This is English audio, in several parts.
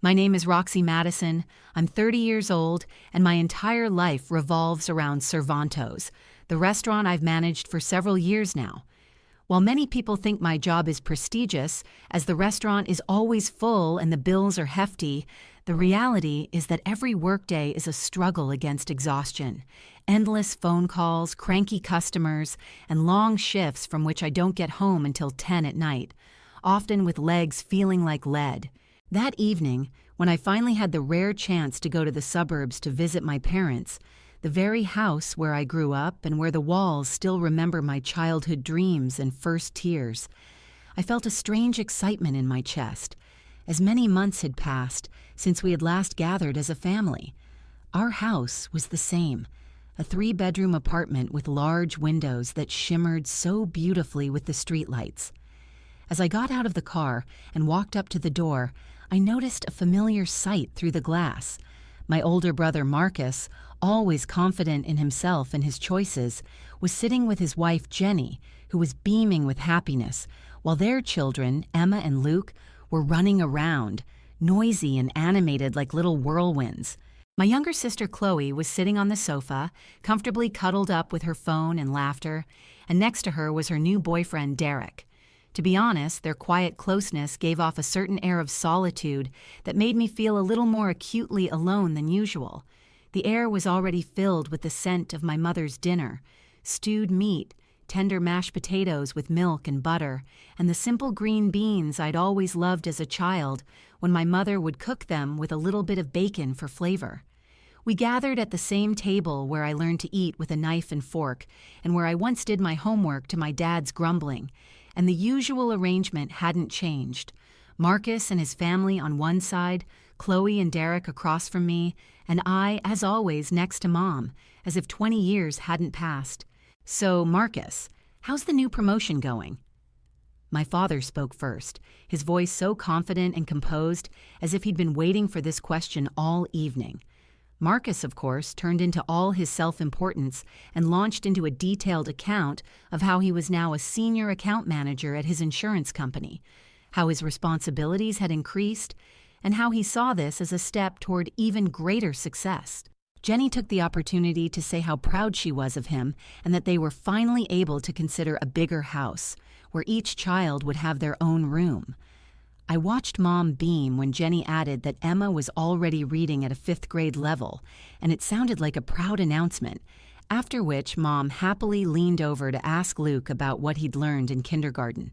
My name is Roxy Madison. I'm 30 years old, and my entire life revolves around Cervantos, the restaurant I've managed for several years now. While many people think my job is prestigious, as the restaurant is always full and the bills are hefty, the reality is that every workday is a struggle against exhaustion. Endless phone calls, cranky customers, and long shifts from which I don't get home until 10 at night, often with legs feeling like lead. That evening, when I finally had the rare chance to go to the suburbs to visit my parents, the very house where I grew up and where the walls still remember my childhood dreams and first tears, I felt a strange excitement in my chest, as many months had passed since we had last gathered as a family. Our house was the same, a 3-bedroom apartment with large windows that shimmered so beautifully with the streetlights. As I got out of the car and walked up to the door, I noticed a familiar sight through the glass. My older brother Marcus, always confident in himself and his choices, was sitting with his wife Jenny, who was beaming with happiness, while their children, Emma and Luke, were running around, noisy and animated like little whirlwinds. My younger sister Chloe was sitting on the sofa, comfortably cuddled up with her phone and laughter, and next to her was her new boyfriend Derek. To be honest, their quiet closeness gave off a certain air of solitude that made me feel a little more acutely alone than usual. The air was already filled with the scent of my mother's dinner, stewed meat, tender mashed potatoes with milk and butter, and the simple green beans I'd always loved as a child when my mother would cook them with a little bit of bacon for flavor. We gathered at the same table where I learned to eat with a knife and fork, and where I once did my homework to my dad's grumbling, and the usual arrangement hadn't changed. Marcus and his family on one side, Chloe and Derek across from me, and I, as always, next to Mom, as if 20 years hadn't passed. "So, Marcus, how's the new promotion going?" My father spoke first, his voice so confident and composed, as if he'd been waiting for this question all evening. Marcus, of course, turned into all his self-importance and launched into a detailed account of how he was now a senior account manager at his insurance company, how his responsibilities had increased, and how he saw this as a step toward even greater success. Jenny took the opportunity to say how proud she was of him and that they were finally able to consider a bigger house, where each child would have their own room. I watched Mom beam when Jenny added that Emma was already reading at a 5th grade level, and it sounded like a proud announcement, after which Mom happily leaned over to ask Luke about what he'd learned in kindergarten.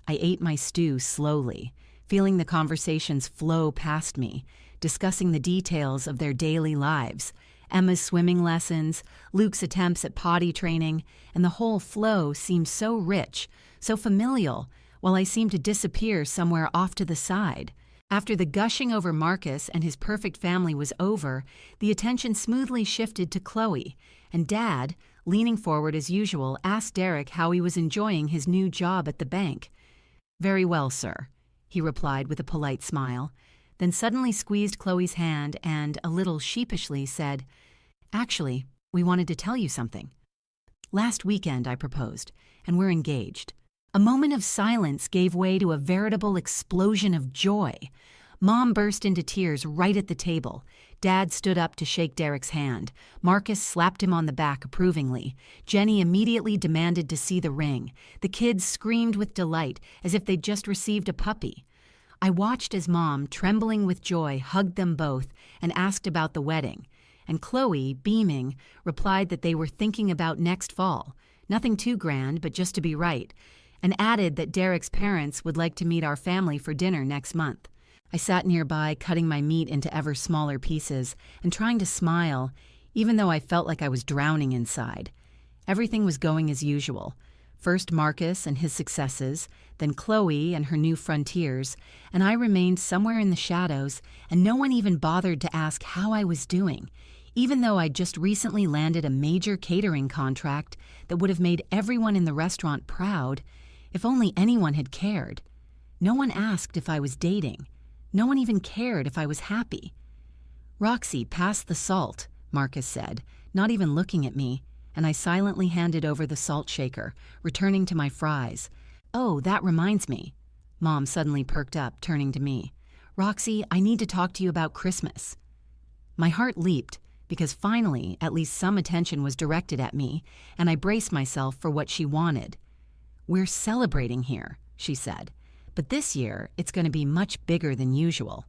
I ate my stew slowly, feeling the conversations flow past me, discussing the details of their daily lives, Emma's swimming lessons, Luke's attempts at potty training, and the whole flow seemed so rich, so familial, while I seemed to disappear somewhere off to the side. After the gushing over Marcus and his perfect family was over, the attention smoothly shifted to Chloe, and Dad, leaning forward as usual, asked Derek how he was enjoying his new job at the bank. "Very well, sir," he replied with a polite smile, then suddenly squeezed Chloe's hand and, a little sheepishly, said, "Actually, we wanted to tell you something. Last weekend I proposed, and we're engaged." A moment of silence gave way to a veritable explosion of joy. Mom burst into tears right at the table. Dad stood up to shake Derek's hand. Marcus slapped him on the back approvingly. Jenny immediately demanded to see the ring. The kids screamed with delight, as if they'd just received a puppy. I watched as Mom, trembling with joy, hugged them both and asked about the wedding. And Chloe, beaming, replied that they were thinking about next fall. Nothing too grand, but just to be right, and added that Derek's parents would like to meet our family for dinner next month. I sat nearby, cutting my meat into ever smaller pieces and trying to smile, even though I felt like I was drowning inside. Everything was going as usual. First Marcus and his successes, then Chloe and her new frontiers, and I remained somewhere in the shadows, and no one even bothered to ask how I was doing, even though I'd just recently landed a major catering contract that would have made everyone in the restaurant proud. If only anyone had cared. No one asked if I was dating. No one even cared if I was happy. "Roxy, pass the salt," Marcus said, not even looking at me, and I silently handed over the salt shaker, returning to my fries. "Oh, that reminds me." Mom suddenly perked up, turning to me. "Roxy, I need to talk to you about Christmas." My heart leaped because finally at least some attention was directed at me, and I braced myself for what she wanted. "We're celebrating here," she said, "but this year it's going to be much bigger than usual.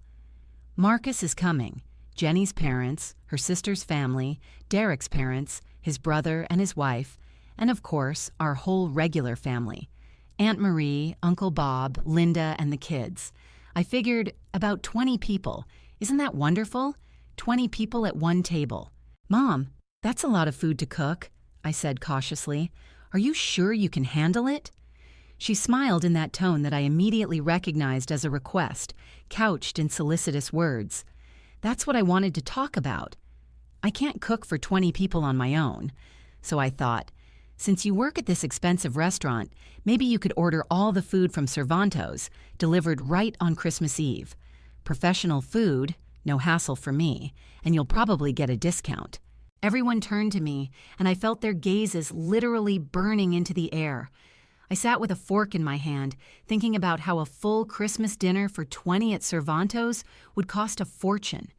Marcus is coming, Jenny's parents, her sister's family, Derek's parents, his brother and his wife, and of course, our whole regular family. Aunt Marie, Uncle Bob, Linda, and the kids. I figured about 20 people. Isn't that wonderful? 20 people at one table." "Mom, that's a lot of food to cook," I said cautiously. "Are you sure you can handle it?" She smiled in that tone that I immediately recognized as a request, couched in solicitous words. That's what I wanted to talk about. I can't cook for 20 people on my own. So I thought, since you work at this expensive restaurant, maybe you could order all the food from Cervantes, delivered right on Christmas Eve. Professional food, no hassle for me, and you'll probably get a discount. Everyone turned to me, and I felt their gazes literally burning into the air. I sat with a fork in my hand, thinking about how a full Christmas dinner for 20 at Cervantes would cost a fortune.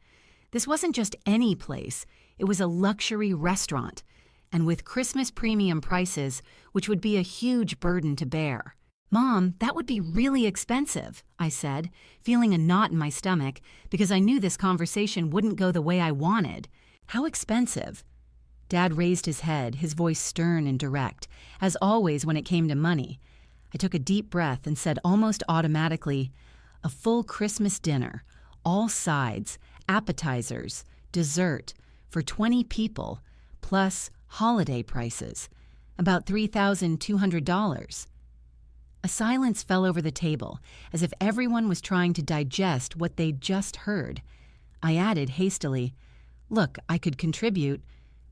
This wasn't just any place, it was a luxury restaurant, and with Christmas premium prices, which would be a huge burden to bear. "Mom, that would be really expensive," I said, feeling a knot in my stomach because I knew this conversation wouldn't go the way I wanted. "How expensive?" Dad raised his head, his voice stern and direct, as always when it came to money. I took a deep breath and said almost automatically, "A full Christmas dinner, all sides, appetizers, dessert, for 20 people, plus holiday prices, about $3,200. A silence fell over the table, as if everyone was trying to digest what they'd just heard. I added hastily, "Look, I could contribute,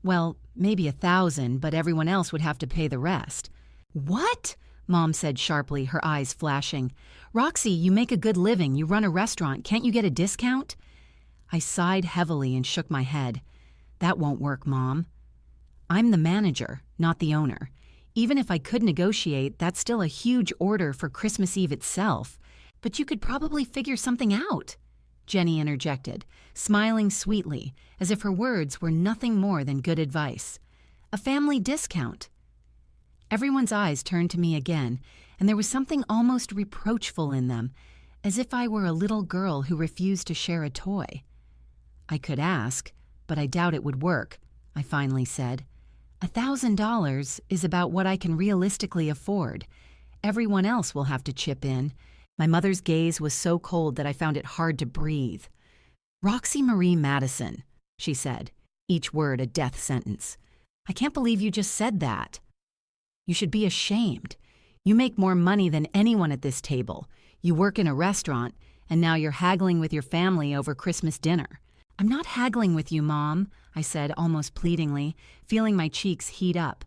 well, maybe 1,000, but everyone else would have to pay the rest." "What?" Mom said sharply, her eyes flashing. "Roxy, you make a good living, you run a restaurant, can't you get a discount?" I sighed heavily and shook my head. "That won't work, Mom. I'm the manager, not the owner. Even if I could negotiate, that's still a huge order for Christmas Eve itself. But you could probably figure something out," Jenny interjected, smiling sweetly, as if her words were nothing more than good advice. "A family discount." Everyone's eyes turned to me again, and there was something almost reproachful in them, as if I were a little girl who refused to share a toy. "I could ask, but I doubt it would work," I finally said. $1,000 is about what I can realistically afford. Everyone else will have to chip in." My mother's gaze was so cold that I found it hard to breathe. "Roxy Marie Madison," she said, each word a death sentence. "I can't believe you just said that. You should be ashamed. You make more money than anyone at this table. You work in a restaurant, and now you're haggling with your family over Christmas dinner." "I'm not haggling with you, Mom," I said almost pleadingly, feeling my cheeks heat up.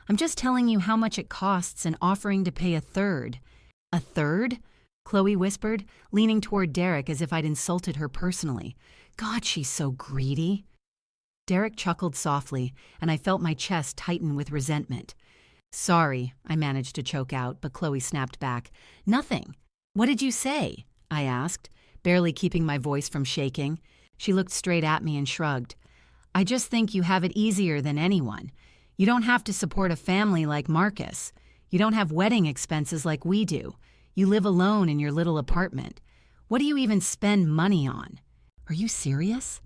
"I'm just telling you how much it costs and offering to pay a third." "A third?" Chloe whispered, leaning toward Derek as if I'd insulted her personally. "God, she's so greedy." Derek chuckled softly, and I felt my chest tighten with resentment. "Sorry," I managed to choke out, but Chloe snapped back. "Nothing." "What did you say?" I asked, barely keeping my voice from shaking. She looked straight at me and shrugged. "I just think you have it easier than anyone. You don't have to support a family like Marcus. You don't have wedding expenses like we do. You live alone in your little apartment. What do you even spend money on?" "Are you serious?"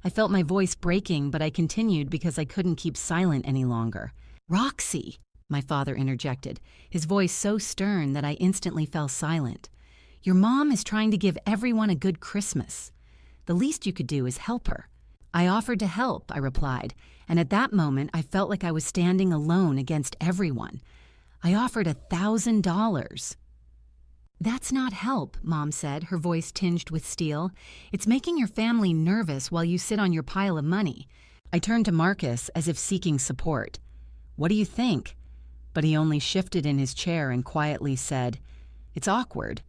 I felt my voice breaking, but I continued because I couldn't keep silent any longer. "Roxy," my father interjected, his voice so stern that I instantly fell silent. "Your mom is trying to give everyone a good Christmas. The least you could do is help her." "I offered to help," I replied, and at that moment I felt like I was standing alone against everyone. I offered $1,000. "That's not help," Mom said, her voice tinged with steel. "It's making your family nervous while you sit on your pile of money." I turned to Marcus as if seeking support. "What do you think?" But he only shifted in his chair and quietly said, "It's awkward.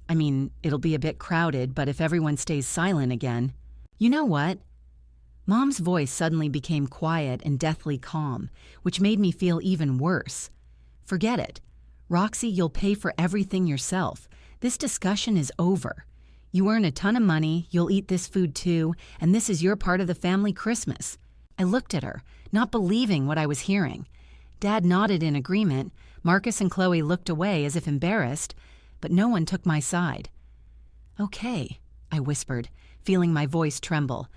I mean, it'll be a bit crowded, but if everyone stays silent again." "You know what?" Mom's voice suddenly became quiet and deathly calm, which made me feel even worse. "Forget it. Roxy, you'll pay for everything yourself. This discussion is over. You earn a ton of money, you'll eat this food too, and this is your part of the family Christmas. I looked at her, not believing what I was hearing. Dad nodded in agreement. Marcus and Chloe looked away as if embarrassed, but no one took my side. "Okay," I whispered, feeling my voice tremble.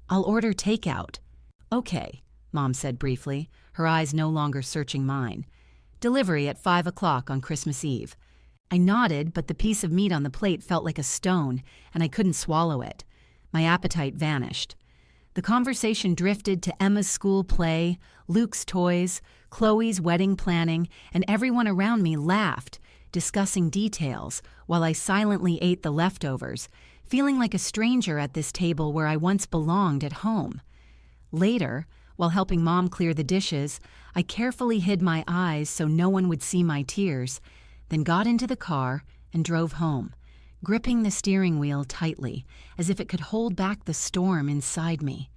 "I'll order takeout." "Okay," Mom said briefly, her eyes no longer searching mine. "Delivery at 5 o'clock on Christmas Eve." I nodded, but the piece of meat on the plate felt like a stone, and I couldn't swallow it. My appetite vanished. The conversation drifted to Emma's school play, Luke's toys, Chloe's wedding planning, and everyone around me laughed, discussing details, while I silently ate the leftovers, feeling like a stranger at this table where I once belonged at home. Later, while helping Mom clear the dishes, I carefully hid my eyes so no one would see my tears, then got into the car and drove home, gripping the steering wheel tightly, as if it could hold back the storm inside me.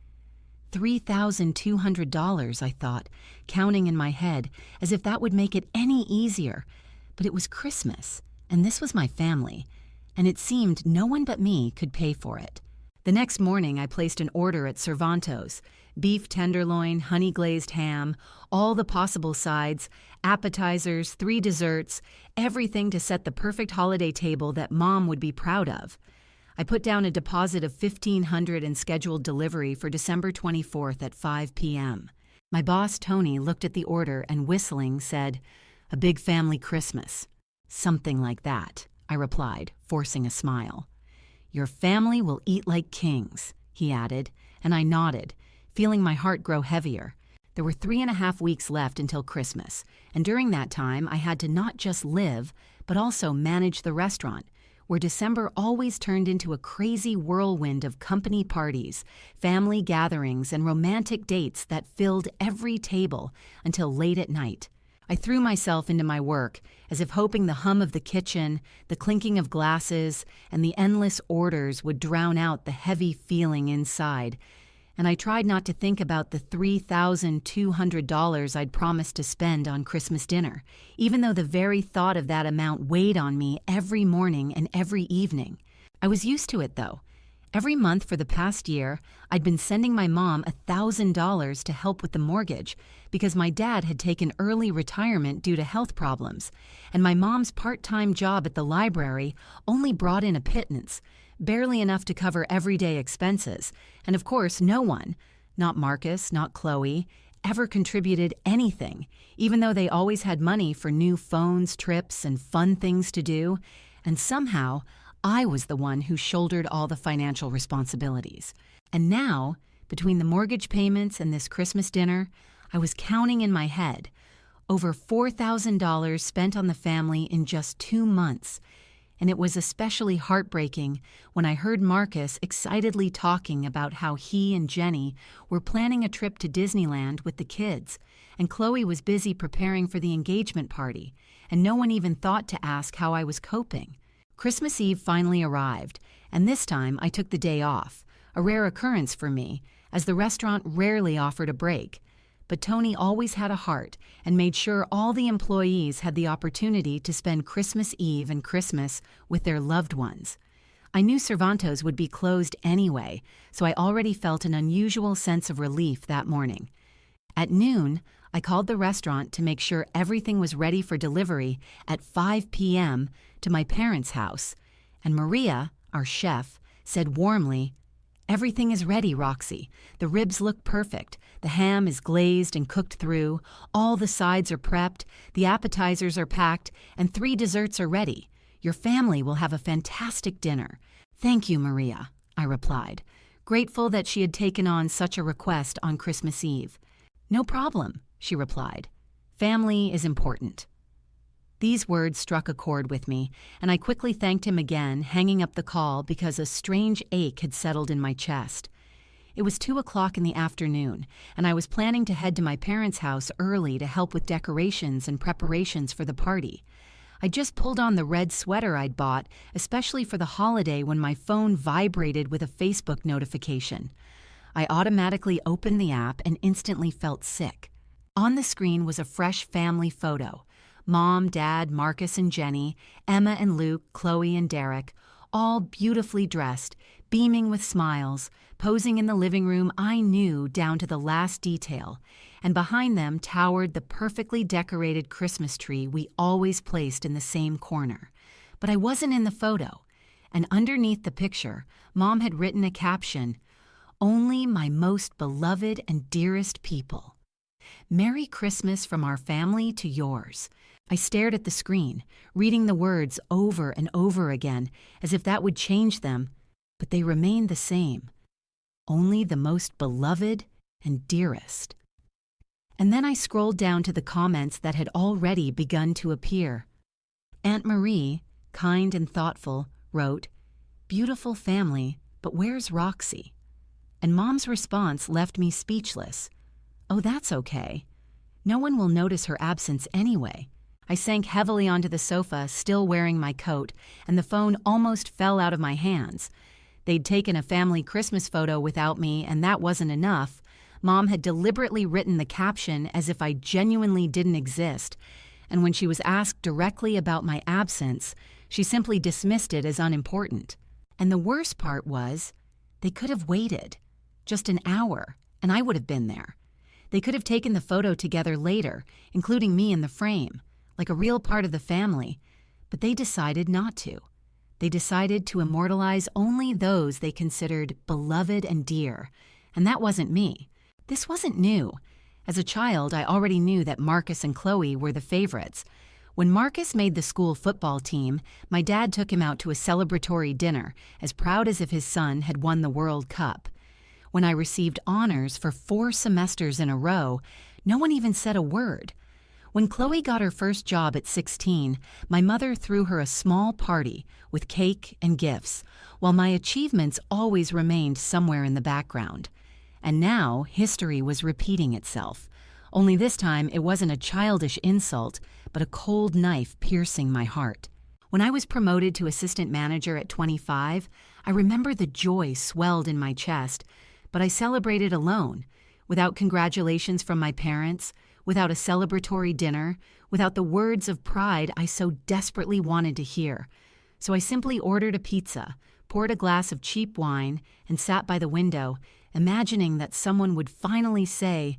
$3,200, I thought, counting in my head, as if that would make it any easier. But it was Christmas, and this was my family, and it seemed no one but me could pay for it. The next morning, I placed an order at Cervanto's: beef tenderloin, honey-glazed ham, all the possible sides, appetizers, 3 desserts, everything to set the perfect holiday table that Mom would be proud of. I put down a deposit of $1,500 and scheduled delivery for December 24th at 5 p.m. My boss, Tony, looked at the order and, whistling, said, "A big family Christmas." "Something like that," I replied, forcing a smile. "Your family will eat like kings," he added, and I nodded, feeling my heart grow heavier. There were 3.5 weeks left until Christmas, and during that time I had to not just live, but also manage the restaurant, where December always turned into a crazy whirlwind of company parties, family gatherings, and romantic dates that filled every table until late at night. I threw myself into my work, as if hoping the hum of the kitchen, the clinking of glasses, and the endless orders would drown out the heavy feeling inside, and I tried not to think about the $3,200 I'd promised to spend on Christmas dinner, even though the very thought of that amount weighed on me every morning and every evening. I was used to it, though. Every month for the past year, I'd been sending my mom $1,000 to help with the mortgage because my dad had taken early retirement due to health problems, and my mom's part-time job at the library only brought in a pittance, barely enough to cover everyday expenses, and of course no one, not Marcus, not Chloe, ever contributed anything, even though they always had money for new phones, trips, and fun things to do, and somehow I was the one who shouldered all the financial responsibilities. And now, between the mortgage payments and this Christmas dinner, I was counting in my head, over $4,000 spent on the family in just 2 months, and it was especially heartbreaking when I heard Marcus excitedly talking about how he and Jenny were planning a trip to Disneyland with the kids, and Chloe was busy preparing for the engagement party, and no one even thought to ask how I was coping. Christmas Eve finally arrived, and this time I took the day off, a rare occurrence for me, as the restaurant rarely offered a break. But Tony always had a heart and made sure all the employees had the opportunity to spend Christmas Eve and Christmas with their loved ones. I knew Cervanto's would be closed anyway, so I already felt an unusual sense of relief that morning. At noon, I called the restaurant to make sure everything was ready for delivery at 5 p.m. to my parents' house, and Maria, our chef, said warmly, "Everything is ready, Roxy. The ribs look perfect. The ham is glazed and cooked through. All the sides are prepped. The appetizers are packed, and 3 desserts are ready. Your family will have a fantastic dinner." "Thank you, Maria," I replied, grateful that she had taken on such a request on Christmas Eve. "No problem," she replied. "Family is important." These words struck a chord with me, and I quickly thanked him again, hanging up the call because a strange ache had settled in my chest. It was 2 o'clock in the afternoon, and I was planning to head to my parents' house early to help with decorations and preparations for the party. I just pulled on the red sweater I'd bought, especially for the holiday, when my phone vibrated with a Facebook notification. I automatically opened the app and instantly felt sick. On the screen was a fresh family photo. Mom, Dad, Marcus and Jenny, Emma and Luke, Chloe and Derek, all beautifully dressed, beaming with smiles, posing in the living room I knew down to the last detail, and behind them towered the perfectly decorated Christmas tree we always placed in the same corner. But I wasn't in the photo, and underneath the picture, Mom had written a caption, "Only my most beloved and dearest people. Merry Christmas from our family to yours." I stared at the screen, reading the words over and over again, as if that would change them, but they remained the same. Only the most beloved and dearest. And then I scrolled down to the comments that had already begun to appear. Aunt Marie, kind and thoughtful, wrote, "Beautiful family, but where's Roxy?" And Mom's response left me speechless. "Oh, that's okay. No one will notice her absence anyway." I sank heavily onto the sofa, still wearing my coat, and the phone almost fell out of my hands. They'd taken a family Christmas photo without me, and that wasn't enough. Mom had deliberately written the caption as if I genuinely didn't exist, and when she was asked directly about my absence, she simply dismissed it as unimportant. And the worst part was, they could have waited. Just an hour, and I would have been there. They could have taken the photo together later, including me in the frame, like a real part of the family, but they decided not to. They decided to immortalize only those they considered beloved and dear, and that wasn't me. This wasn't new. As a child, I already knew that Marcus and Chloe were the favorites. When Marcus made the school football team, my dad took him out to a celebratory dinner, as proud as if his son had won the World Cup. When I received honors for 4 semesters in a row, no one even said a word. When Chloe got her first job at 16, my mother threw her a small party with cake and gifts, while my achievements always remained somewhere in the background. And now history was repeating itself. Only this time it wasn't a childish insult, but a cold knife piercing my heart. When I was promoted to assistant manager at 25, I remember the joy swelled in my chest, but I celebrated alone, without congratulations from my parents, without a celebratory dinner, without the words of pride I so desperately wanted to hear. So I simply ordered a pizza, poured a glass of cheap wine, and sat by the window, imagining that someone would finally say,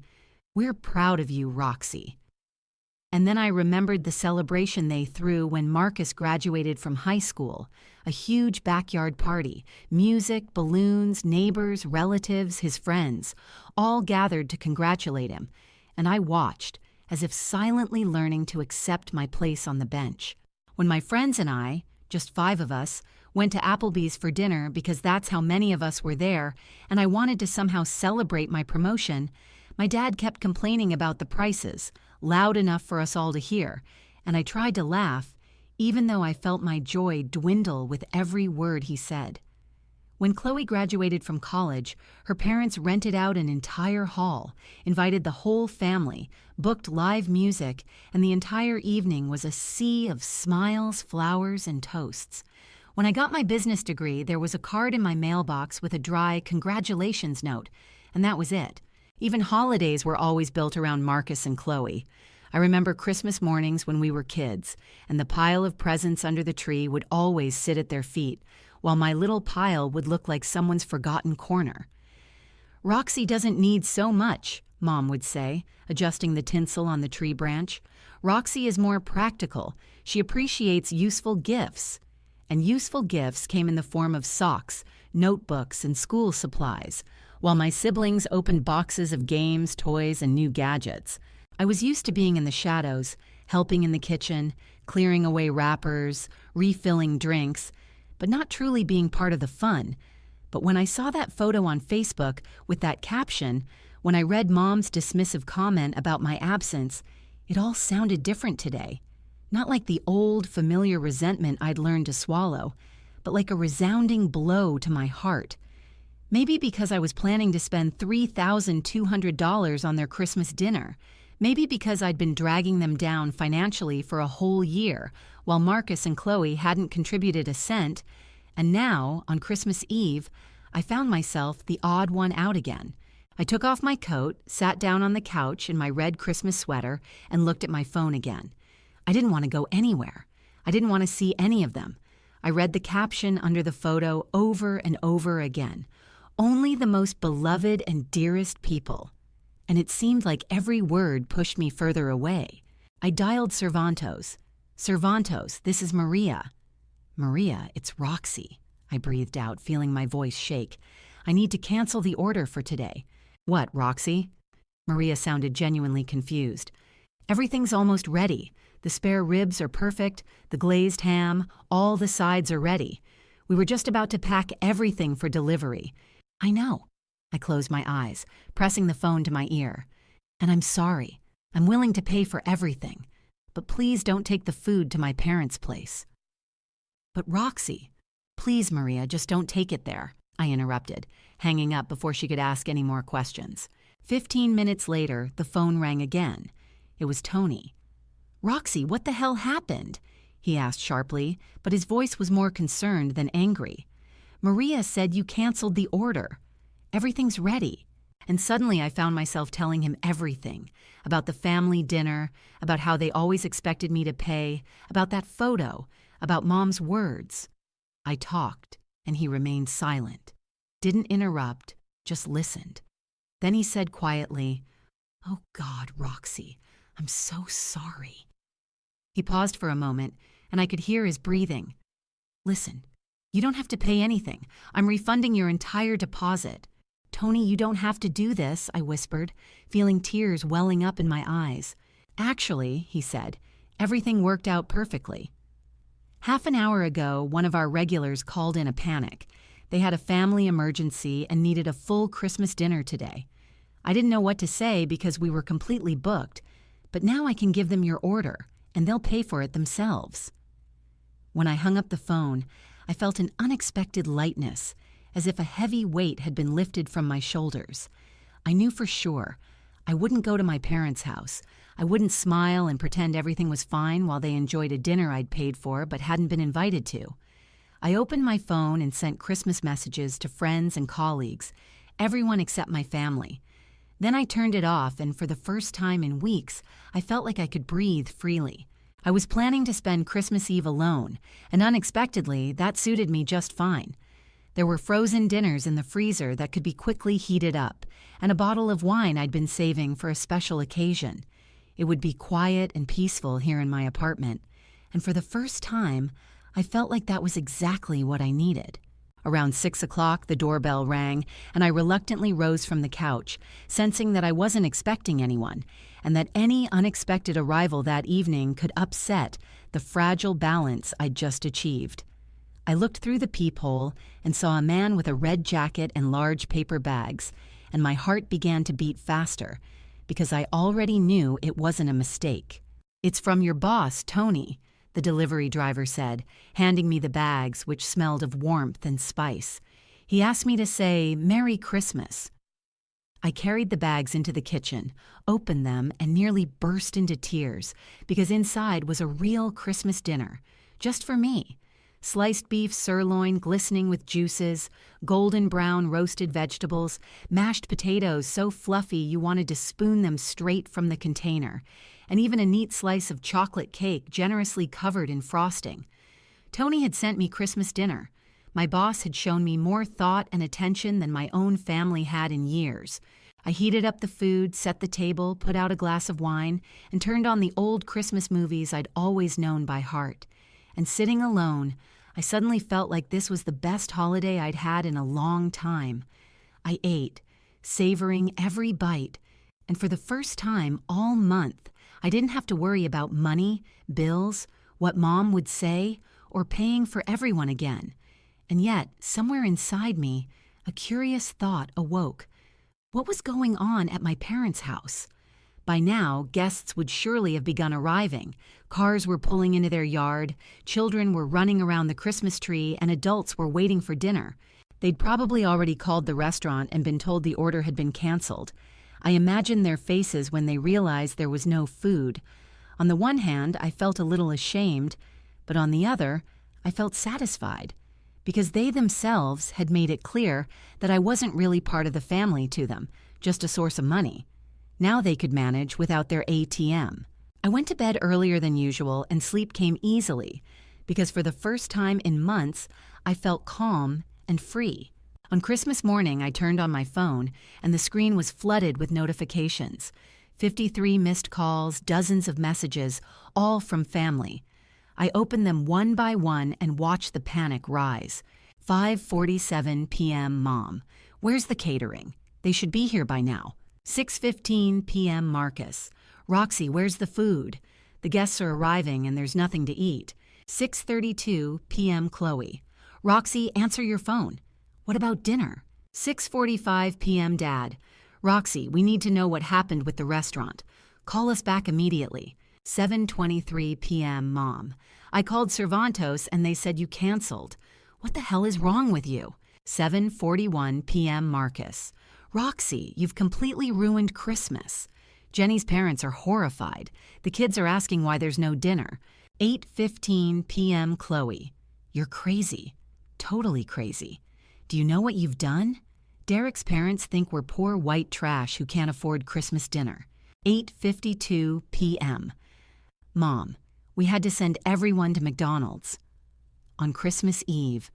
"We're proud of you, Roxy." And then I remembered the celebration they threw when Marcus graduated from high school, a huge backyard party, music, balloons, neighbors, relatives, his friends, all gathered to congratulate him. And I watched, as if silently learning to accept my place on the bench. When my friends and I, just 5 of us, went to Applebee's for dinner because that's how many of us were there, and I wanted to somehow celebrate my promotion, my dad kept complaining about the prices, loud enough for us all to hear, and I tried to laugh, even though I felt my joy dwindle with every word he said. When Chloe graduated from college, her parents rented out an entire hall, invited the whole family, booked live music, and the entire evening was a sea of smiles, flowers, and toasts. When I got my business degree, there was a card in my mailbox with a dry congratulations note, and that was it. Even holidays were always built around Marcus and Chloe. I remember Christmas mornings when we were kids, and the pile of presents under the tree would always sit at their feet, while my little pile would look like someone's forgotten corner. "Roxy doesn't need so much," Mom would say, adjusting the tinsel on the tree branch. "Roxy is more practical. She appreciates useful gifts." And useful gifts came in the form of socks, notebooks, and school supplies, while my siblings opened boxes of games, toys, and new gadgets. I was used to being in the shadows, helping in the kitchen, clearing away wrappers, refilling drinks, but not truly being part of the fun. But when I saw that photo on Facebook with that caption, when I read Mom's dismissive comment about my absence, it all sounded different today. Not like the old, familiar resentment I'd learned to swallow, but like a resounding blow to my heart. Maybe because I was planning to spend $3,200 on their Christmas dinner. Maybe because I'd been dragging them down financially for a whole year, while Marcus and Chloe hadn't contributed a cent, and now, on Christmas Eve, I found myself the odd one out again. I took off my coat, sat down on the couch in my red Christmas sweater, and looked at my phone again. I didn't want to go anywhere. I didn't want to see any of them. I read the caption under the photo over and over again. Only the most beloved and dearest people. And it seemed like every word pushed me further away. I dialed Cervantos. Cervantos, this is Maria. Maria, it's Roxy, I breathed out, feeling my voice shake. I need to cancel the order for today. What, Roxy? Maria sounded genuinely confused. Everything's almost ready. The spare ribs are perfect, the glazed ham, all the sides are ready. We were just about to pack everything for delivery. I know. I closed my eyes, pressing the phone to my ear. And I'm sorry. I'm willing to pay for everything. But please don't take the food to my parents' place. But Roxy, please, Maria, just don't take it there, I interrupted, hanging up before she could ask any more questions. 15 minutes later, the phone rang again. It was Tony. Roxy, what the hell happened? He asked sharply, but his voice was more concerned than angry. Maria said you canceled the order. Everything's ready. And suddenly I found myself telling him everything, about the family dinner, about how they always expected me to pay, about that photo, about Mom's words. I talked, and he remained silent. Didn't interrupt, just listened. Then he said quietly, "Oh God, Roxy, I'm so sorry." He paused for a moment, and I could hear his breathing. "Listen, you don't have to pay anything. I'm refunding your entire deposit." "Tony, you don't have to do this," I whispered, feeling tears welling up in my eyes. "Actually," he said, "everything worked out perfectly." Half an hour ago, one of our regulars called in a panic. They had a family emergency and needed a full Christmas dinner today. I didn't know what to say because we were completely booked, but now I can give them your order, and they'll pay for it themselves. When I hung up the phone, I felt an unexpected lightness, as if a heavy weight had been lifted from my shoulders. I knew for sure I wouldn't go to my parents' house. I wouldn't smile and pretend everything was fine while they enjoyed a dinner I'd paid for but hadn't been invited to. I opened my phone and sent Christmas messages to friends and colleagues, everyone except my family. Then I turned it off, and for the first time in weeks, I felt like I could breathe freely. I was planning to spend Christmas Eve alone, and unexpectedly, that suited me just fine. There were frozen dinners in the freezer that could be quickly heated up, and a bottle of wine I'd been saving for a special occasion. It would be quiet and peaceful here in my apartment, and for the first time, I felt like that was exactly what I needed. Around 6 o'clock, the doorbell rang, and I reluctantly rose from the couch, sensing that I wasn't expecting anyone, and that any unexpected arrival that evening could upset the fragile balance I'd just achieved. I looked through the peephole and saw a man with a red jacket and large paper bags, and my heart began to beat faster, because I already knew it wasn't a mistake. "It's from your boss, Tony," the delivery driver said, handing me the bags, which smelled of warmth and spice. He asked me to say, "Merry Christmas." I carried the bags into the kitchen, opened them, and nearly burst into tears, because inside was a real Christmas dinner, just for me. Sliced beef sirloin glistening with juices, golden brown roasted vegetables, mashed potatoes so fluffy you wanted to spoon them straight from the container, and even a neat slice of chocolate cake generously covered in frosting. Tony had sent me Christmas dinner. My boss had shown me more thought and attention than my own family had in years. I heated up the food, set the table, put out a glass of wine, and turned on the old Christmas movies I'd always known by heart. And sitting alone, I suddenly felt like this was the best holiday I'd had in a long time. I ate, savoring every bite, and for the first time all month, I didn't have to worry about money, bills, what Mom would say, or paying for everyone again. And yet, somewhere inside me, a curious thought awoke. What was going on at my parents' house? By now, guests would surely have begun arriving. Cars were pulling into their yard, children were running around the Christmas tree, and adults were waiting for dinner. They'd probably already called the restaurant and been told the order had been canceled. I imagined their faces when they realized there was no food. On the one hand, I felt a little ashamed, but on the other, I felt satisfied, because they themselves had made it clear that I wasn't really part of the family to them, just a source of money. Now they could manage without their ATM. I went to bed earlier than usual, and sleep came easily, because for the first time in months, I felt calm and free. On Christmas morning, I turned on my phone, and the screen was flooded with notifications. 53 missed calls, dozens of messages, all from family. I opened them one by one and watched the panic rise. 5:47 p.m. Mom. Where's the catering? They should be here by now. 6:15 p.m. Marcus. Roxy, where's the food? The guests are arriving and there's nothing to eat. 6:32 p.m. Chloe. Roxy, answer your phone. What about dinner? 6:45 p.m. Dad. Roxy, we need to know what happened with the restaurant. Call us back immediately. 7:23 p.m. Mom. I called Cervantos and they said you canceled. What the hell is wrong with you? 7:41 p.m. Marcus. Roxy, you've completely ruined Christmas. Jenny's parents are horrified. The kids are asking why there's no dinner. 8:15 p.m. Chloe. You're crazy. Totally crazy. Do you know what you've done? Derek's parents think we're poor white trash who can't afford Christmas dinner. 8:52 p.m. Mom, we had to send everyone to McDonald's. On Christmas Eve,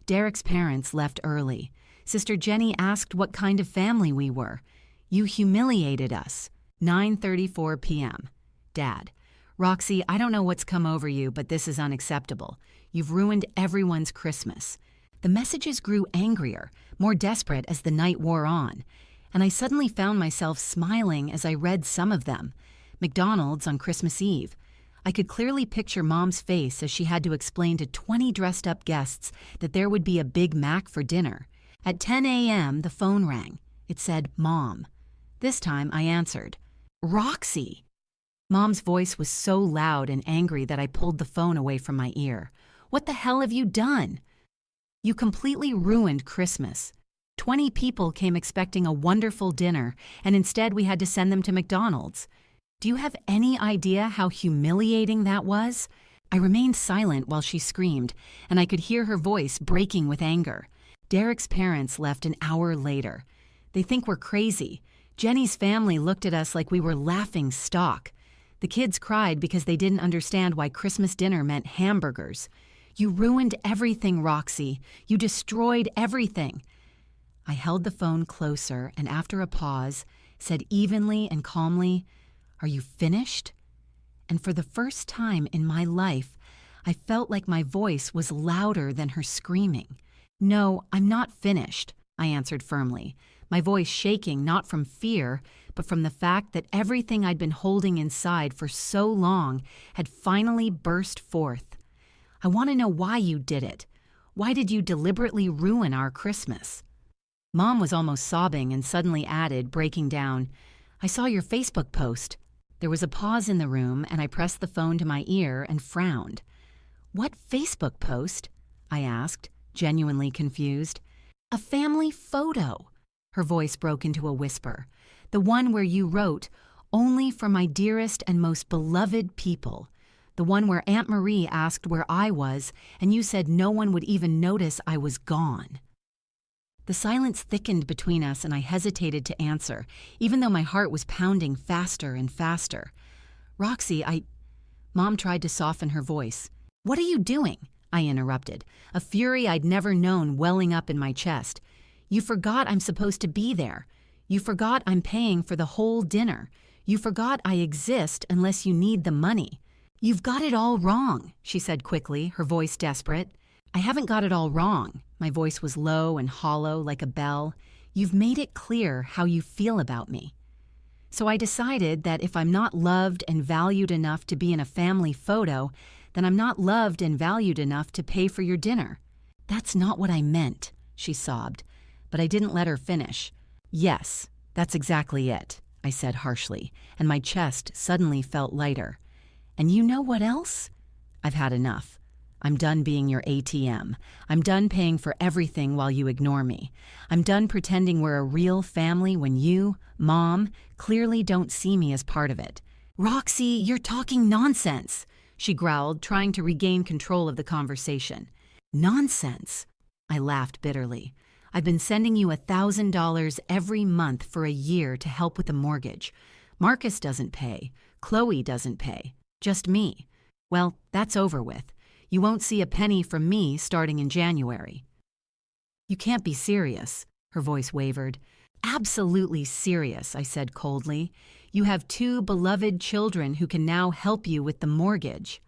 Derek's parents left early. Sister Jenny asked what kind of family we were. You humiliated us. 9:34 p.m. Dad, Roxy, I don't know what's come over you, but this is unacceptable. You've ruined everyone's Christmas. The messages grew angrier, more desperate as the night wore on, and I suddenly found myself smiling as I read some of them. McDonald's on Christmas Eve. I could clearly picture Mom's face as she had to explain to 20 dressed-up guests that there would be a Big Mac for dinner. At 10 a.m., the phone rang. It said, Mom. This time, I answered. Roxy! Mom's voice was so loud and angry that I pulled the phone away from my ear. What the hell have you done? You completely ruined Christmas. 20 people came expecting a wonderful dinner, and instead we had to send them to McDonald's. Do you have any idea how humiliating that was? I remained silent while she screamed, and I could hear her voice breaking with anger. Derek's parents left an hour later. They think we're crazy. Jenny's family looked at us like we were laughing stock. The kids cried because they didn't understand why Christmas dinner meant hamburgers. You ruined everything, Roxy. You destroyed everything. I held the phone closer and after a pause, said evenly and calmly, Are you finished? And for the first time in my life, I felt like my voice was louder than her screaming. No, I'm not finished, I answered firmly, my voice shaking not from fear, but from the fact that everything I'd been holding inside for so long had finally burst forth. I want to know why you did it. Why did you deliberately ruin our Christmas? Mom was almost sobbing and suddenly added, breaking down, I saw your Facebook post. There was a pause in the room, and I pressed the phone to my ear and frowned. What Facebook post? I asked, genuinely confused. A family photo. Her voice broke into a whisper. The one where you wrote, Only for my dearest and most beloved people. The one where Aunt Marie asked where I was, and you said no one would even notice I was gone. The silence thickened between us, and I hesitated to answer, even though my heart was pounding faster and faster. Roxy, Mom tried to soften her voice. What are you doing? I interrupted, a fury I'd never known welling up in my chest. You forgot I'm supposed to be there. You forgot I'm paying for the whole dinner. You forgot I exist unless you need the money. You've got it all wrong, she said quickly, her voice desperate. I haven't got it all wrong. My voice was low and hollow like a bell. You've made it clear how you feel about me. So I decided that if I'm not loved and valued enough to be in a family photo, then I'm not loved and valued enough to pay for your dinner. That's not what I meant, she sobbed, but I didn't let her finish. Yes, that's exactly it, I said harshly, and my chest suddenly felt lighter. And you know what else? I've had enough. I'm done being your ATM. I'm done paying for everything while you ignore me. I'm done pretending we're a real family when you, Mom, clearly don't see me as part of it. Roxy, you're talking nonsense, she growled, trying to regain control of the conversation. Nonsense? I laughed bitterly. I've been sending you $1,000 every month for a year to help with the mortgage. Marcus doesn't pay. Chloe doesn't pay. Just me. Well, that's over with. You won't see a penny from me starting in January." "You can't be serious," her voice wavered. "Absolutely serious," I said coldly. "You have 2 beloved children who can now help you with the mortgage."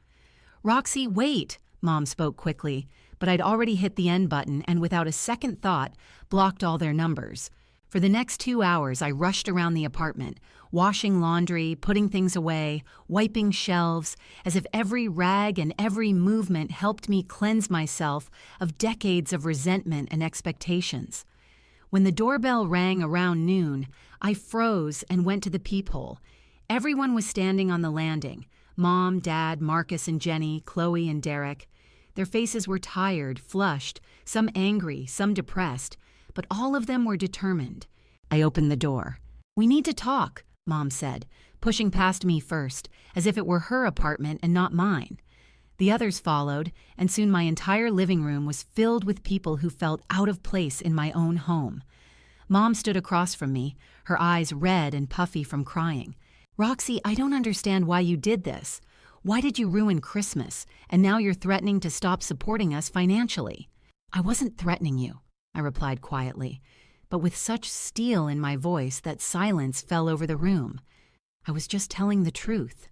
"Roxy, wait!" Mom spoke quickly, but I'd already hit the end button and without a second thought, blocked all their numbers. For the next 2 hours, I rushed around the apartment, washing laundry, putting things away, wiping shelves, as if every rag and every movement helped me cleanse myself of decades of resentment and expectations. When the doorbell rang around noon, I froze and went to the peephole. Everyone was standing on the landing. Mom, Dad, Marcus and Jenny, Chloe and Derek. Their faces were tired, flushed, some angry, some depressed, but all of them were determined. I opened the door. "We need to talk," Mom said, pushing past me first, as if it were her apartment and not mine. The others followed, and soon my entire living room was filled with people who felt out of place in my own home. Mom stood across from me, her eyes red and puffy from crying. "Roxy, I don't understand why you did this. Why did you ruin Christmas, and now you're threatening to stop supporting us financially?" "I wasn't threatening you," I replied quietly, but with such steel in my voice that silence fell over the room. "I was just telling the truth."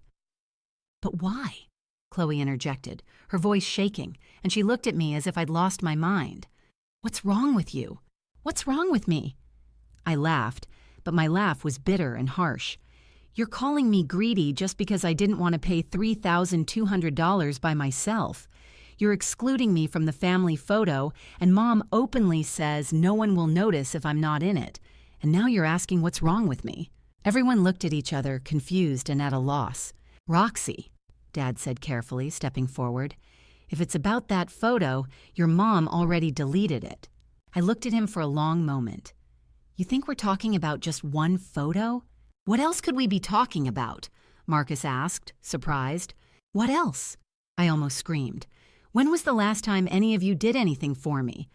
"But why?" Chloe interjected, her voice shaking, and she looked at me as if I'd lost my mind. "What's wrong with you? What's wrong with me?" I laughed, but my laugh was bitter and harsh. "You're calling me greedy just because I didn't want to pay $3,200 by myself. You're excluding me from the family photo, and Mom openly says no one will notice if I'm not in it. And now you're asking what's wrong with me." Everyone looked at each other, confused and at a loss. "Roxy," Dad said carefully, stepping forward, "if it's about that photo, your mom already deleted it." I looked at him for a long moment. "You think we're talking about just one photo?" "What else could we be talking about?" Marcus asked, surprised. "What else?" I almost screamed. "When was the last time any of you did anything for me?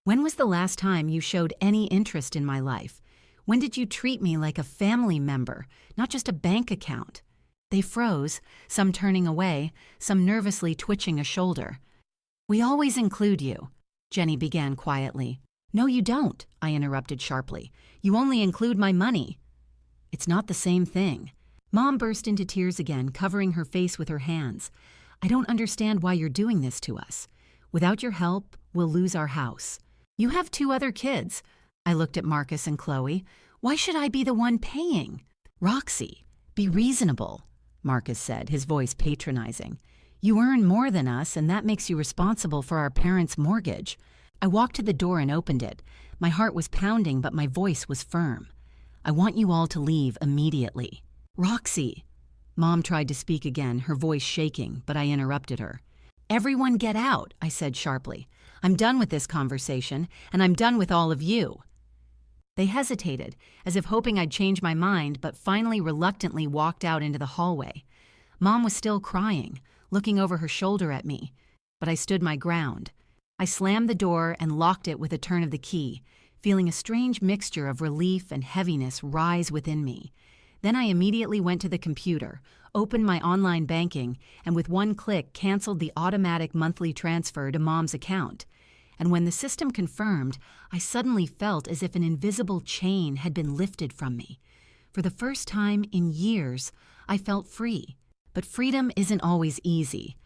When was the last time you showed any interest in my life? When did you treat me like a family member, not just a bank account?" They froze, some turning away, some nervously twitching a shoulder. "We always include you," Jenny began quietly. "No, you don't," I interrupted sharply. "You only include my money." "It's not the same thing." Mom burst into tears again, covering her face with her hands. "I don't understand why you're doing this to us. Without your help, we'll lose our house. You have 2 other kids." I looked at Marcus and Chloe. "Why should I be the one paying?" "Roxy, be reasonable," Marcus said, his voice patronizing. "You earn more than us, and that makes you responsible for our parents' mortgage." I walked to the door and opened it. My heart was pounding, but my voice was firm. "I want you all to leave immediately." "Roxy," Mom tried to speak again, her voice shaking, but I interrupted her. "Everyone get out," I said sharply. "I'm done with this conversation, and I'm done with all of you." They hesitated, as if hoping I'd change my mind, but finally reluctantly walked out into the hallway. Mom was still crying, looking over her shoulder at me, but I stood my ground. I slammed the door and locked it with a turn of the key, feeling a strange mixture of relief and heaviness rise within me. Then I immediately went to the computer, opened my online banking, and with one click canceled the automatic monthly transfer to Mom's account. And when the system confirmed, I suddenly felt as if an invisible chain had been lifted from me. For the first time in years, I felt free. But freedom isn't always easy.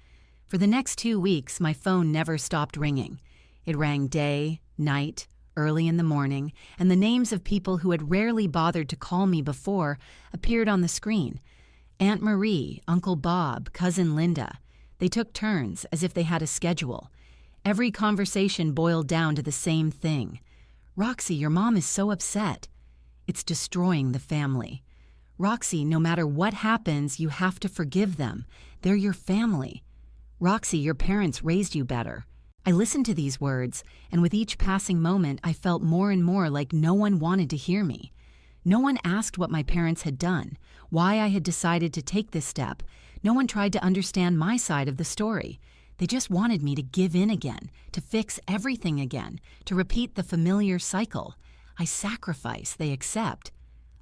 For the next 2 weeks, my phone never stopped ringing. It rang day, night, early in the morning, and the names of people who had rarely bothered to call me before appeared on the screen. Aunt Marie, Uncle Bob, Cousin Linda. They took turns, as if they had a schedule. Every conversation boiled down to the same thing. "Roxy, your mom is so upset. It's destroying the family. Roxy, no matter what happens, you have to forgive them. They're your family. Roxy, your parents raised you better." I listened to these words, and with each passing moment, I felt more and more like no one wanted to hear me. No one asked what my parents had done, why I had decided to take this step. No one tried to understand my side of the story. They just wanted me to give in again, to fix everything again, to repeat the familiar cycle. I sacrifice, they accept.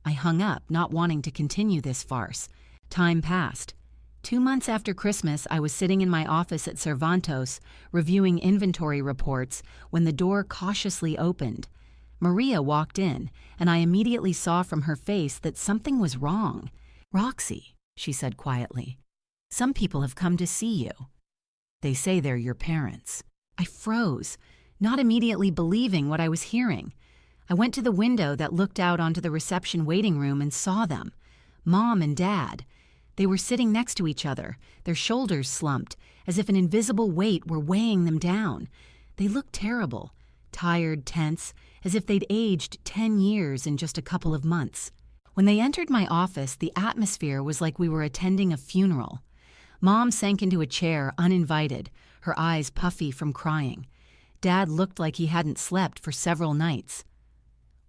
I hung up, not wanting to continue this farce. Time passed. 2 months after Christmas, I was sitting in my office at Cervantos, reviewing inventory reports, when the door cautiously opened. Maria walked in, and I immediately saw from her face that something was wrong. "Roxy," she said quietly, "some people have come to see you. They say they're your parents." I froze, not immediately believing what I was hearing. I went to the window that looked out onto the reception waiting room and saw them. Mom and Dad. They were sitting next to each other, their shoulders slumped, as if an invisible weight were weighing them down. They looked terrible, tired, tense, as if they'd aged 10 years in just a couple of months. When they entered my office, the atmosphere was like we were attending a funeral. Mom sank into a chair, uninvited, her eyes puffy from crying. Dad looked like he hadn't slept for several nights.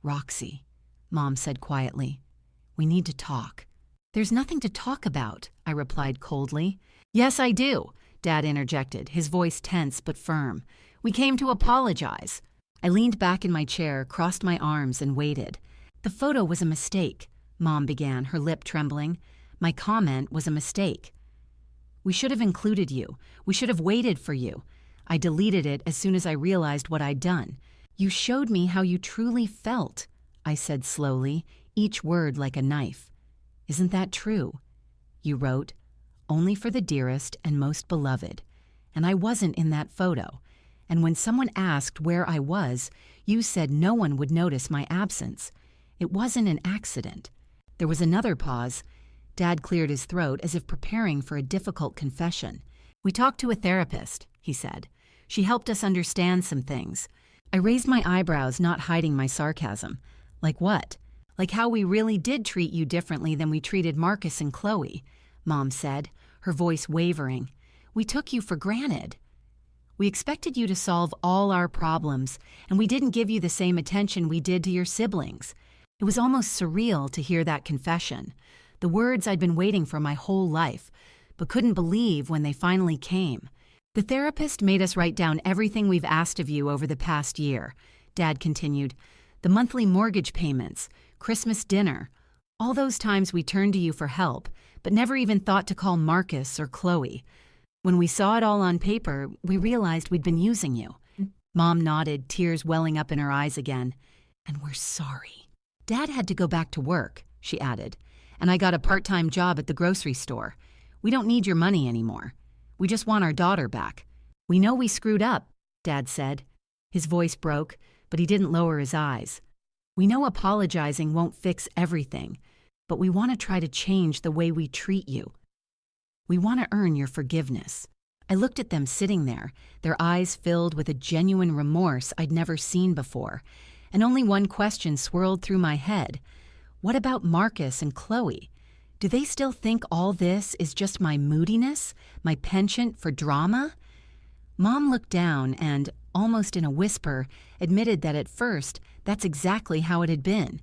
"Roxy," Mom said quietly, "we need to talk." "There's nothing to talk about," I replied coldly. "Yes, I do," Dad interjected, his voice tense but firm. "We came to apologize." I leaned back in my chair, crossed my arms, and waited. "The photo was a mistake," Mom began, her lip trembling. "My comment was a mistake. We should have included you. We should have waited for you. I deleted it as soon as I realized what I'd done. You showed me how you truly felt," I said slowly, each word like a knife. "Isn't that true? You wrote, 'Only for the dearest and most beloved.' And I wasn't in that photo. And when someone asked where I was, you said no one would notice my absence. It wasn't an accident." There was another pause. Dad cleared his throat as if preparing for a difficult confession. "We talked to a therapist," he said. "She helped us understand some things." I raised my eyebrows, not hiding my sarcasm. "Like what?" "Like how we really did treat you differently than we treated Marcus and Chloe," Mom said, her voice wavering. "We took you for granted. We expected you to solve all our problems, and we didn't give you the same attention we did to your siblings." It was almost surreal to hear that confession, the words I'd been waiting for my whole life, but couldn't believe when they finally came. "The therapist made us write down everything we've asked of you over the past year," Dad continued. "The monthly mortgage payments, Christmas dinner, all those times we turned to you for help, but never even thought to call Marcus or Chloe. When we saw it all on paper, we realized we'd been using you." Mom nodded, tears welling up in her eyes again. "And we're sorry." "Dad had to go back to work," she added, "and I got a part-time job at the grocery store. We don't need your money anymore. We just want our daughter back. We know we screwed up," Dad said. His voice broke, but he didn't lower his eyes. "We know apologizing won't fix everything, but we want to try to change the way we treat you. We want to earn your forgiveness." I looked at them sitting there, their eyes filled with a genuine remorse I'd never seen before, and only one question swirled through my head. What about Marcus and Chloe? Do they still think all this is just my moodiness, my penchant for drama? Mom looked down and, almost in a whisper, admitted that at first, that's exactly how it had been.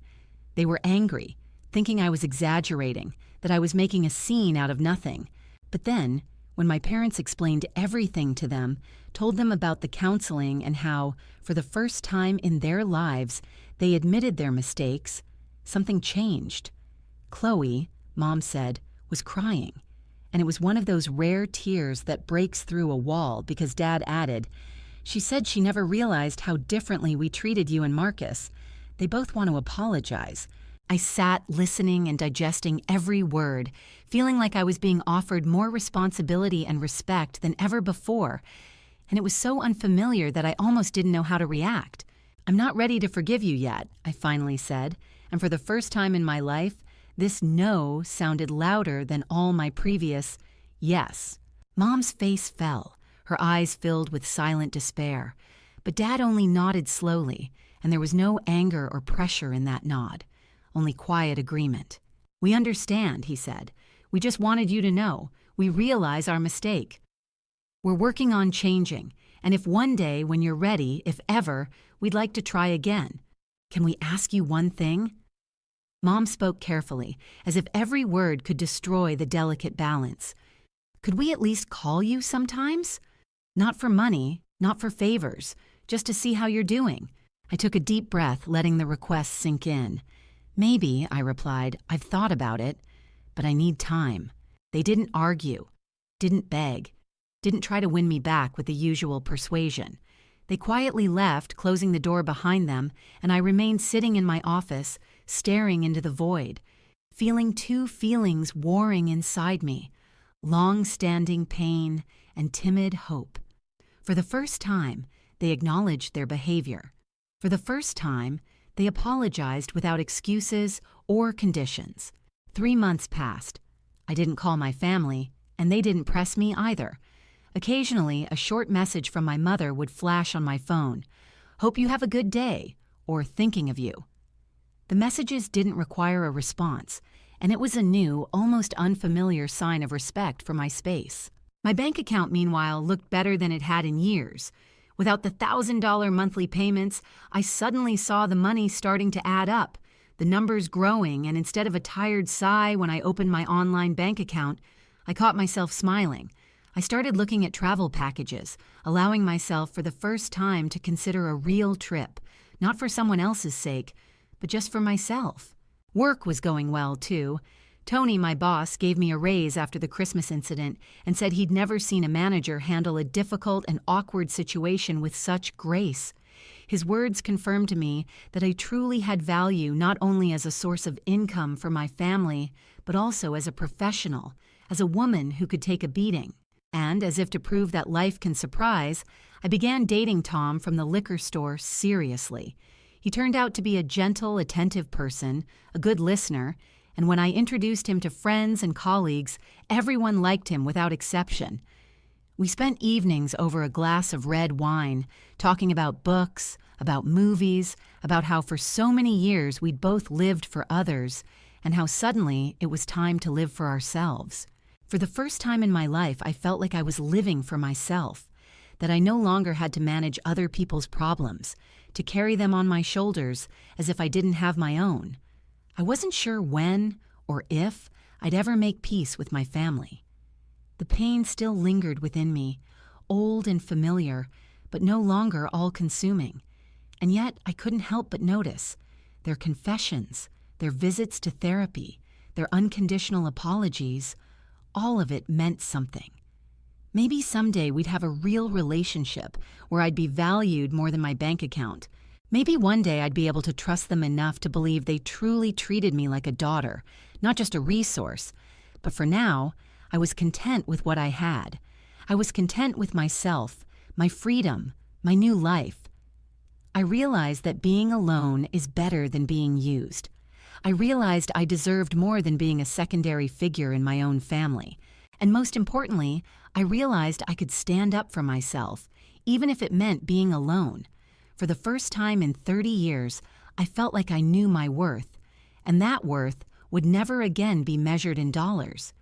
They were angry, thinking I was exaggerating, that I was making a scene out of nothing. But then, when my parents explained everything to them, told them about the counseling and how, for the first time in their lives, they admitted their mistakes, something changed. Chloe, Mom said, was crying, and it was one of those rare tears that breaks through a wall because Dad added, "She said she never realized how differently we treated you and Marcus. They both want to apologize." I sat listening and digesting every word, feeling like I was being offered more responsibility and respect than ever before, and it was so unfamiliar that I almost didn't know how to react. "I'm not ready to forgive you yet," I finally said, and for the first time in my life, this no sounded louder than all my previous yes. Mom's face fell, her eyes filled with silent despair, but Dad only nodded slowly, and there was no anger or pressure in that nod. Only quiet agreement. "We understand," he said. "We just wanted you to know. We realize our mistake. We're working on changing, and if one day, when you're ready, if ever, we'd like to try again. Can we ask you one thing?" Mom spoke carefully, as if every word could destroy the delicate balance. "Could we at least call you sometimes? Not for money, not for favors, just to see how you're doing." I took a deep breath, letting the request sink in. "Maybe," I replied. "I've thought about it, but I need time." They didn't argue, didn't beg, didn't try to win me back with the usual persuasion. They quietly left, closing the door behind them, and I remained sitting in my office, staring into the void, feeling two feelings warring inside me: long-standing pain and timid hope. For the first time, they acknowledged their behavior. For the first time, they apologized without excuses or conditions. 3 months passed. I didn't call my family, and they didn't press me either. Occasionally, a short message from my mother would flash on my phone: "Hope you have a good day," or "Thinking of you." The messages didn't require a response, and it was a new, almost unfamiliar sign of respect for my space. My bank account, meanwhile, looked better than it had in years. Without the $1,000 monthly payments, I suddenly saw the money starting to add up, the numbers growing, and instead of a tired sigh when I opened my online bank account, I caught myself smiling. I started looking at travel packages, allowing myself for the first time to consider a real trip, not for someone else's sake, but just for myself. Work was going well, too. Tony, my boss, gave me a raise after the Christmas incident and said he'd never seen a manager handle a difficult and awkward situation with such grace. His words confirmed to me that I truly had value not only as a source of income for my family, but also as a professional, as a woman who could take a beating. And, as if to prove that life can surprise, I began dating Tom from the liquor store seriously. He turned out to be a gentle, attentive person, a good listener, and when I introduced him to friends and colleagues, everyone liked him without exception. We spent evenings over a glass of red wine, talking about books, about movies, about how for so many years we'd both lived for others, and how suddenly it was time to live for ourselves. For the first time in my life, I felt like I was living for myself, that I no longer had to manage other people's problems, to carry them on my shoulders as if I didn't have my own. I wasn't sure when or if I'd ever make peace with my family. The pain still lingered within me, old and familiar, but no longer all-consuming. And yet I couldn't help but notice their confessions, their visits to therapy, their unconditional apologies, all of it meant something. Maybe someday we'd have a real relationship where I'd be valued more than my bank account. Maybe one day I'd be able to trust them enough to believe they truly treated me like a daughter, not just a resource. But for now, I was content with what I had. I was content with myself, my freedom, my new life. I realized that being alone is better than being used. I realized I deserved more than being a secondary figure in my own family. And most importantly, I realized I could stand up for myself, even if it meant being alone. For the first time in 30 years, I felt like I knew my worth, and that worth would never again be measured in dollars.